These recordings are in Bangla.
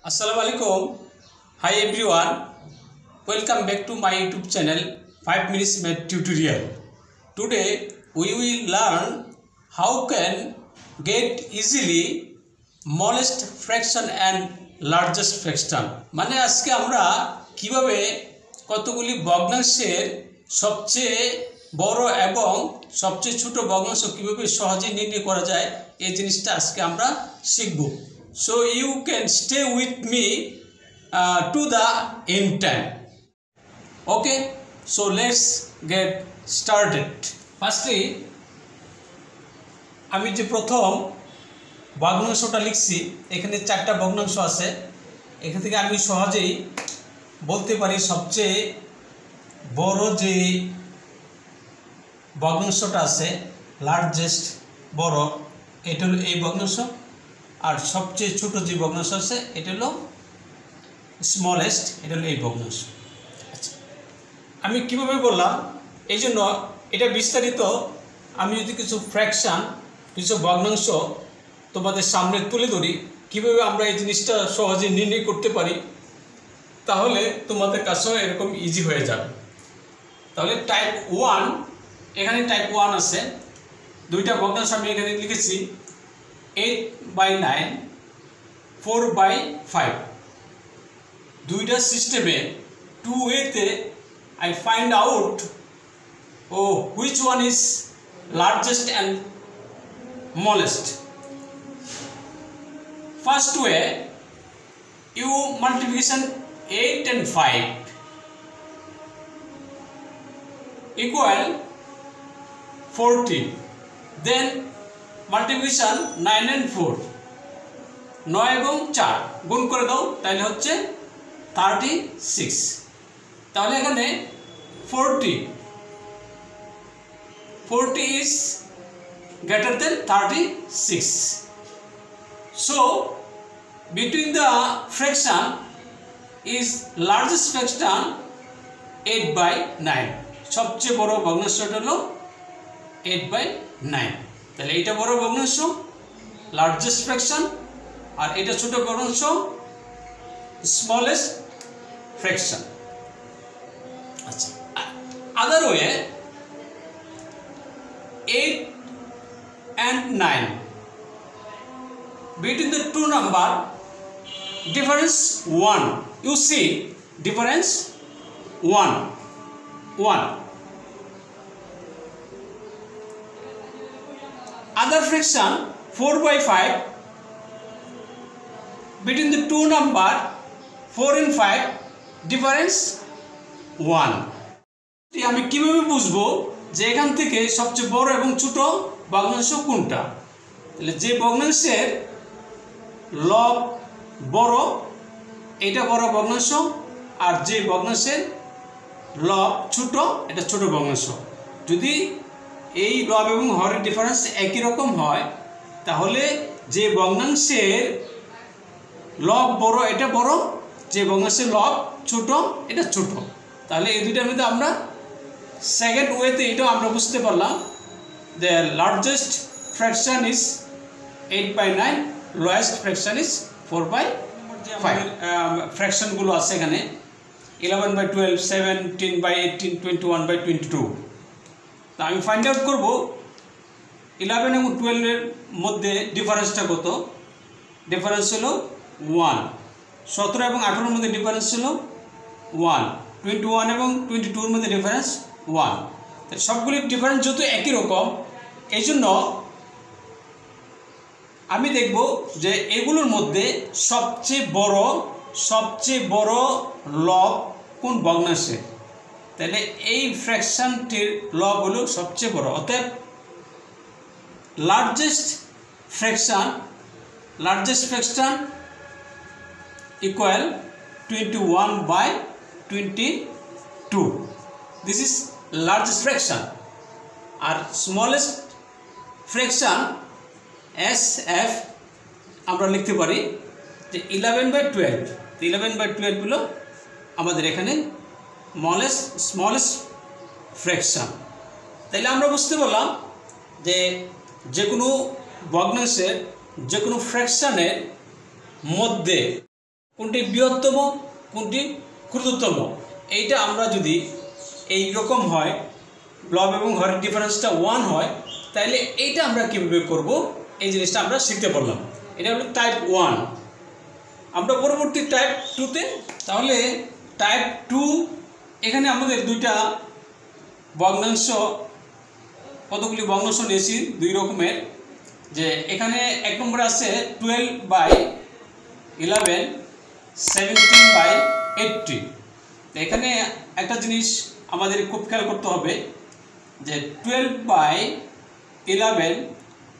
Assalamualaikum. Hi everyone. Welcome back to my YouTube channel 5 Minutes Math Tutorial. Today we will learn how can get easily smallest fraction and largest fraction. মানে আজকে আমরা কিভাবে কতগুলি ভগ্নাংশের সবচেয়ে বড় এবং সবচেয়ে ছোট ভগ্নাংশ কিভাবে সহজে নির্ণয় করা যায় এই জিনিসটা আজকে আমরা শিখব। So you can stay with me to the end time. Okay, so let's get started. Firstly, আমি যে প্রথম ভগ্নাংশটা লিখছি এখানে চারটা ভগ্নাংশ আছে। এখান থেকে আমি সহজেই বলতে পারি সবচেয়ে বড় যে ভগ্নাংশটা আছে লার্জেস্ট বড় এটা হলো এই ভগ্নাংশ, আর সবচেয়ে ছোট যে ভগ্নাংশ আছে এটা হলো স্মলেস্ট, এটা হলো এই ভগ্নাংশ। আচ্ছা, আমি কিভাবে বললাম এই জন্য এটা বিস্তারিত আমি যদি কিছু ফ্র্যাকশন কিছু ভগ্নাংশ তোমাদের সামনে তুলে ধরি কিভাবে আমরা এই জিনিসটা সহজে নির্ণয় করতে পারি তাহলে তোমাদের কাছেও এরকম ইজি হয়ে যাবে। তাহলে টাইপ 1, এখানে টাইপ 1 আছে, দুইটা ভগ্নাংশ আমি এখানে লিখেছি 8/9 4/5। দুইটা সিস্টেমে 2a তে I find out which one is largest and smallest. First way, you multiplication 8 and 5 equal 40, then multiplication 9 and 4 9 এবং 4 গুণ করে দাও তাহলে হচ্ছে 36। তাহলে এখানে 40 is greater than 36. So between the fraction is largest fraction 8/9, সবচেয়ে বড় ভগ্নাংশটা হলো 8/9। তাহলে এটা বড় ভগ্নাংশ লার্জেস্ট ফ্র্যাকশন আর এটা ছোট ভগ্নাংশ স্মলেস্ট ফ্র্যাকশন। আচ্ছা, other way 8 and 9 between the two number difference 1, you see difference 1 other fraction 4/5 between the two number 4 and 5 difference 1। আমি কিভাবে বুঝবো যে এখান থেকে সবচেয়ে বড় এবং ছোট ভগ্নাংশ কোনটা? তাহলে যে ভগ্নাংশের লব বড় এটা বড় ভগ্নাংশ, আর যে ভগ্নাংশের লব ছোট এটা ছোট ভগ্নাংশ। যদি এই লব এবং হরের ডিফারেন্স একই রকম হয় তাহলে যে ভগ্নাংশের লব বড় এটা বড়, যে ভগ্নাংশের লব ছোট এটা ছোট। তাহলে এই দুইটার মধ্যে আমরা সেকেন্ড ওয়েতে এটাও আমরা বুঝতে পারলাম the largest fraction is 8/9, lowest fraction is 4/5। ফ্র্যাকশনগুলো আছে এখানে 11/12 17/18 21/22। তা আমি ফাইন্ড আউট করবো 11 এবং 12 এর মধ্যে ডিফারেন্সটা কত। ডিফারেন্স হলো 1। 17 এবং 18 এর মধ্যে ডিফারেন্স হলো 1। 21 এবং 22 এর মধ্যে ডিফারেন্স 1। সবগুলির ডিফারেন্স যেহেতু একই রকম এই জন্য আমি দেখব যে এগুলোর মধ্যে সবচেয়ে বড় লব কোন ভগ্নাংশে। তাহলে এই ফ্র্যাকশনটির লব হলো সবচেয়ে বড়, অতএব largest fraction equal 21/22। This is largest fraction. আর স্মলেস্ট ফ্র্যাকশন SF আমরা লিখতে পারি যে 11/12। 11/12 হলো আমাদের এখানে স্মলেস্ট ফ্র্যাকশন। তাইলে আমরা বুঝতে পারলাম যে কোনো ভগ্নাংশের যে কোনো ফ্র্যাকশনের মধ্যে কোনটি বৃহত্তম কোনটি ক্ষুদ্রতম এইটা আমরা যদি এই রকম হয় লব এবং হরের ডিফারেন্সটা 1 হয় তাহলে এইটা আমরা কিভাবে করব এই জিনিসটা আমরা শিখতে পারলাম। এটা হলো টাইপ 1। আমরা পরবর্তী টাইপ 2 তে তাহলে টাইপ 2 এখানে আমাদের দুইটা ভগ্নাংশ কতগুলি ভগ্নাংশ নিয়েছি দুই রকমের। যে এখানে এক নম্বরে আছে 12/11 17/80। এখানে একটা জিনিস আমাদের খুব খেয়াল করতে হবে যে 12/11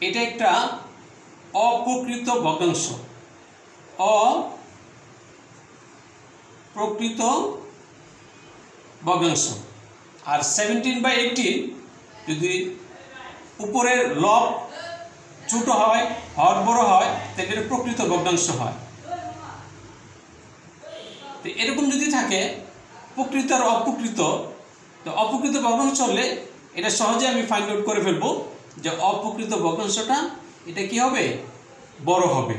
এটা একটা অপ্রকৃত ভগ্নাংশ, অপ্রকৃত ভগ্নাংশ। আর 17/80 যদি উপরের লব ছোট হয় হর বড় হয় তাহলে এটা প্রকৃত ভগ্নাংশ হয়। তো এরকম যদি থাকে প্রকৃত আর অপ্রকৃত, তো অপ্রকৃত ভগ্নাংশ হলে এটা সহজে আমি ফাইন্ড আউট করে ফেলবো যে অপ্রকৃত ভগ্নাংশটা এটা কি হবে, বড় হবে।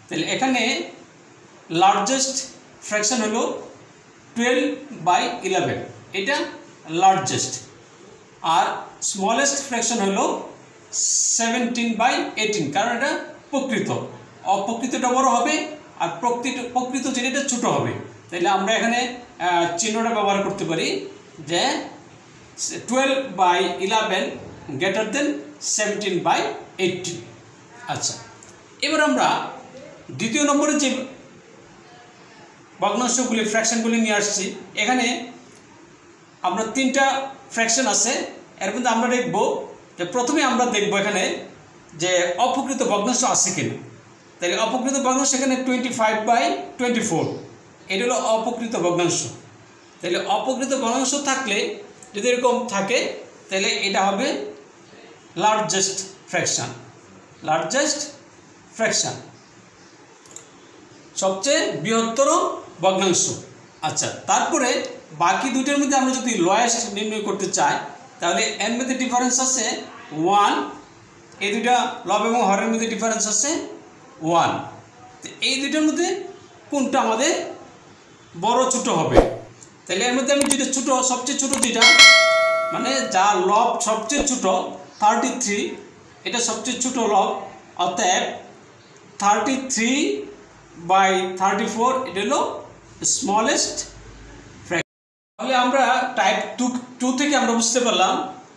তাহলে এখানে লার্জেস্ট ফ্র্যাকশন হলো 12/11, এটা লার্জেস্ট। আর স্মলেস্ট ফ্র্যাকশন হলো 17/18, কারণ এটা প্রকৃত। অপ্রকৃতটা বড় হবে আর প্রকৃত যেটা ছোট হবে। তাহলে আমরা এখানে চিহ্নটা ব্যবহার করতে পারি যে 12/11 গ্রেটার দেন 17/80। আচ্ছা, এবার আমরা দ্বিতীয় নম্বরে যে ভগ্নাংশগুলি ফ্র্যাকশনগুলি নিয়ে আসছি, এখানে আমরা 3টা ফ্র্যাকশন আছে। এর মধ্যে আমরা দেখব যে প্রথমে আমরা দেখব এখানে যে অপ্রকৃত ভগ্নাংশ আছে কিনা। তাহলে অপ্রকৃত ভগ্নাংশ এখানে 25/24, এটা হলো অপ্রকৃত ভগ্নাংশ। তাহলে অপ্রকৃত ভগ্নাংশ থাকলে যদি এরকম থাকে তাহলে এটা হবে লার্জেস্ট ফ্র্যাকশন, লার্জেস্ট ফ্র্যাকশন, সবচেয়ে বৃহত্তর ভগ্নাংশ। আচ্ছা, তারপরে বাকি দুইটার মধ্যে আমরা যদি লোয়েস্ট নির্ণয় করতে চাই তাহলে এর মধ্যে ডিফারেন্স আছে 1, এই দুইটা লব এবং হরের মধ্যে ডিফারেন্স আছে 1। তো এই দুইটার মধ্যে কোনটা আমাদের বড় ছোট হবে? তাহলে এর মধ্যে আমি যেটা ছোট, সবচেয়ে ছোট যেটা মানে যা লব সবচেয়ে ছোট 33, এটা সবচেয়ে ছোট লব, অতএব 33/34 এটা হলো স্মলেস্ট ফ্র্যাকশন। তাহলে আমরা টাইপ 2 থেকে আমরা বুঝতে পারলাম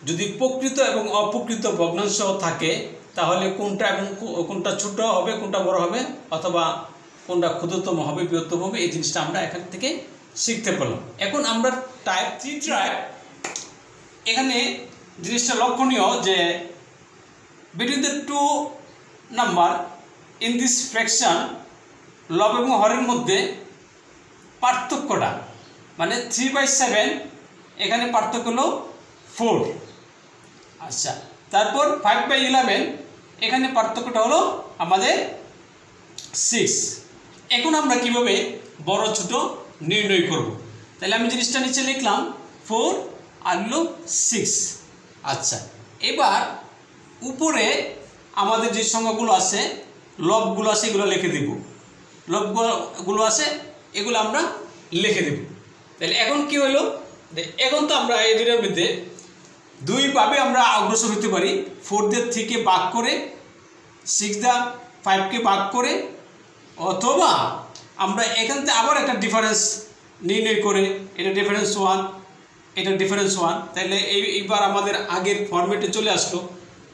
যদি প্রকৃত এবং অপ্রকৃত ভগ্নাংশ থাকে তাহলে কোনটা এবং কোনটা ছোট হবে, কোনটা বড় হবে, অথবা কোনটা ক্ষুদ্রতম হবে, বৃহত্তম হবে, এই জিনিসটা আমরা এখান থেকে শিখতে পারলাম। এখন আমরা টাইপ 3 টাইপ, এখানে জিনিসটা লক্ষণীয় যে between the two number in this fraction লব এবং হরের মধ্যে পার্থক্যটা মানে 3/7, এখানে পার্থক্য হলো 4। আচ্ছা, তারপর 5/11 এখানে পার্থক্যটা হলো আমাদের 6। এখন আমরা কিভাবে বড় ছোট নির্ণয় করব? তাহলে আমি জিনিসটা নিচে লিখলাম 4 আর হলো 6। আচ্ছা, এবার উপরে আমাদের যে সংখ্যাগুলো আছে, লবগুলো আছে, এগুলো লিখে দেব। লবগুলো আছে এগুলো আমরা লিখে দেব। তাহলে এখন কি হলো, এখন তো আমরা এই দুটোর মধ্যে দুইভাবে আমরা অগ্রসর হতে পারি। 4 দিয়ে 3কে ভাগ করে, 6 দিয়ে 5কে ভাগ করে, অথবা আমরা এখান থেকে আবার একটা ডিফারেন্স নির্ণয় করে, এটা ডিফারেন্স 1, এটা ডিফারেন্স 1। তাহলে এইবার আমাদের আগের ফরম্যাটে চলে আসলো।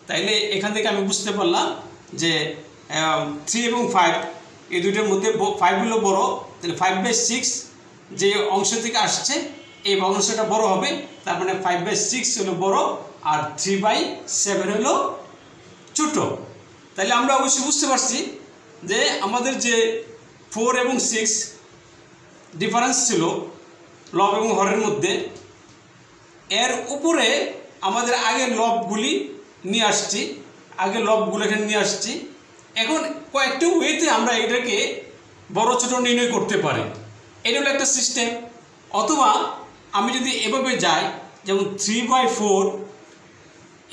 তাইলে এখান থেকে আমি বুঝতে পারলাম যে 3 এবং 5 এই দুইটার মধ্যে 5 হলো বড়। তাহলে 5/6 যে অংশ থেকে আসছে এই ভগ্নাংশটা বড় হবে, তার মানে 5/6 হলো বড় আর 3/7 হলো ছোট। তাহলে আমরা অবশ্যই বুঝতে পারছি যে আমাদের যে 4 এবং 6 ডিফারেন্স ছিল লব এবং হরের মধ্যে, এর উপরে আমাদের আগের লবগুলি নিয়ে আসছি, আগের লবগুলো এখানে নিয়ে আসছি। এখন কয়েকটা ওয়েতে আমরা এটাকে বড় ছোট নির্ণয় করতে পারি, এটা হলো একটা সিস্টেম। অথবা আমি যদি এভাবে যাই, যেমন 3/4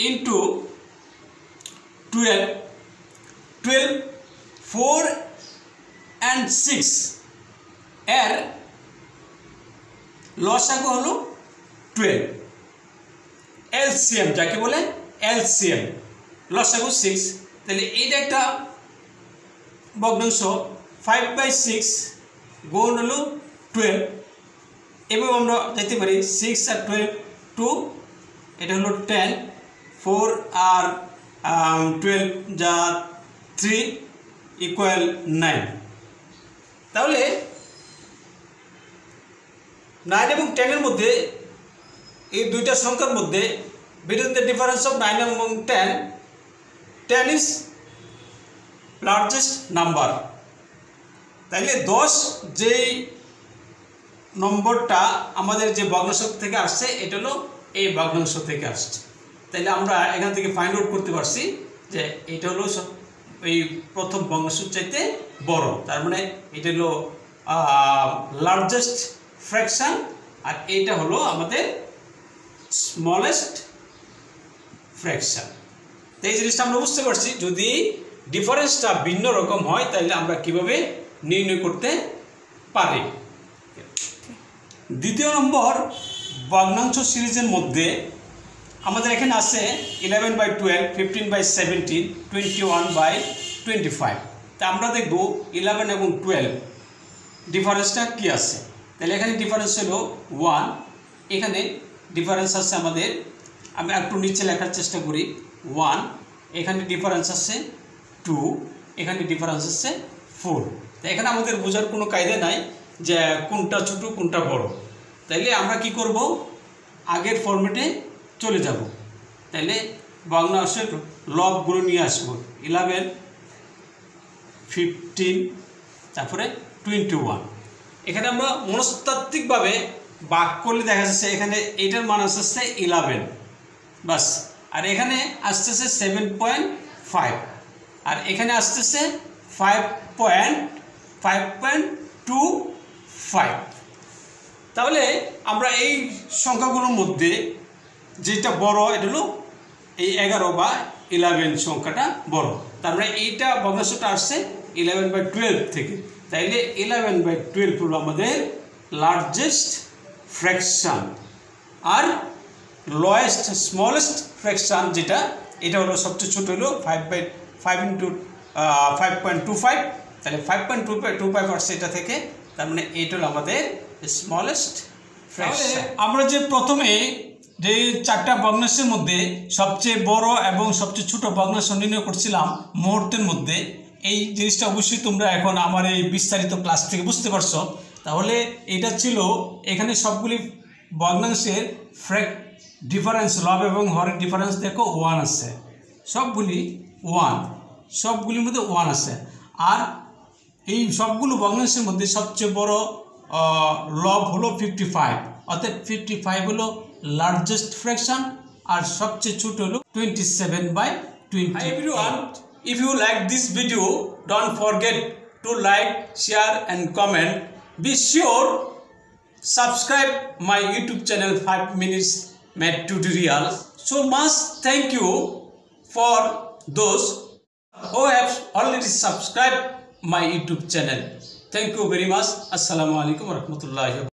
ইন্টু 12, 4 and 6 এর লসাগু হলো 12, এলসিএম যাকে বলে এলসিএম লসাগু 6, তাহলে এইটা একটা ভগ্নাংশ 5/6 গুণ হলো 12, এভাবে আমরা যেতে পারি 6 আর 12 2, এটা হলো 10, 4 আর 12 যা 3 ইকুয়াল 9। তাহলে 9 এবং 10 এর মধ্যে এই দুইটা সংখ্যার মধ্যে between the difference of 9 এবং 10 is largest number। তাইলে 10 যেই নম্বরটা আমাদের যে ভগ্নাংশ থেকে আসছে এটা হলো এই ভগ্নাংশ থেকে আসছে। তাইলে আমরা এখান থেকে ফাইন্ড আউট করতে পারছি যে এটা হলো এই প্রথম ভগ্নাংশের চাইতে বড়, তার মানে এটা হলো লার্জেস্ট ফ্র্যাকশন, আর এইটা হলো আমাদের স্মলেস্ট ফ্র্যাকশন। তো এই জিনিসটা আমরা বুঝতে পারছি। যদি ডিফারেন্সটা ভিন্ন রকম হয় তাহলে আমরা কিভাবে নির্ণয় করতে পারি। দ্বিতীয় নম্বর ভগ্নাংশ সিরিজের মধ্যে আমাদের এখানে আছে 11/12, 15/17, 21/25। তা আমরা দেখব 11 এবং 12 ডিফারেন্সটা কি আছে। তাহলে এখানে ডিফারেন্স হলো 1, এখানে ডিফারেন্স আছে আমাদের, আমি একটু নিচে লেখার চেষ্টা করি, 1, এখানে ডিফারেন্স আছে 2, এখানে ডিফারেন্স আছে 4। তো এখানে আমাদের বোঝার কোনো কায়দা নাই যে কোনটা ছোট কোনটা বড়। তাইলে আমরা কি করব, আগের ফরম্যাটে চলে যাব। তাইলে ভগ্নাংশের লবগুলো নিয়ে আসবো, 11, 15, তারপরে 21। এখানে আমরা মনস্তাত্ত্বিকভাবে ভাগ করলে দেখা যাচ্ছে এখানে এইটার মান আসছে 11 বাস, আর এখানে আসতেছে 7.5, আর এখানে আসতেছে 5.25। তাহলে আমরা এই সংখ্যাগুলোর মধ্যে যেটা বড় এটা হলো এই 11 বা 11 সংখ্যাটা বড়, তার মানে এইটা ভগ্নাংশটা আসছে 11/12 থেকে। তাইলে 11/12 হলো আমাদের লার্জেস্ট ফ্র্যাকশন, আর লোয়েস্ট স্মলেস্ট ফ্র্যাকশন যেটা এটা হলো সবচেয়ে ছোট হলো 5.25। তাহলে 5.25 আসছে এটা থেকে, তার মানে এইটা হলো আমাদের স্মলেস্ট ফ্র্যাকশন। আমরা যে প্রথমে যে চারটা ভগ্নাংশের মধ্যে সবচেয়ে বড় এবং সবচেয়ে ছোট ভগ্নাংশ নির্ণয় করছিলাম মুহূর্তের মধ্যে, এই জিনিসটা অবশ্যই তোমরা এখন আমার এই বিস্তারিত ক্লাস থেকে বুঝতে পারছো। তাহলে এটা ছিল এখানে সবগুলি ভগ্নাংশের ডিফারেন্স, লব এবং হরের ডিফারেন্স দেখো 1 আছে, সবগুলি 1, সবগুলির মধ্যে 1 আছে। আর এই সবগুলো ভগ্নাংশের মধ্যে সবচেয়ে বড় লব হলো 55, অর্থাৎ 55 হলো লার্জেস্ট ফ্র্যাকশন, আর সবচেয়ে ছোট হলো 27/20। Hi everyone, if you like this video, don't forget to like, share and comment. Be sure subscribe my YouTube channel 5 minutes math tutorial. So much thank you for those who have already subscribed my YouTube channel. Thank you very much. Assalamu alaikum warahmatullahi wabarakatuh.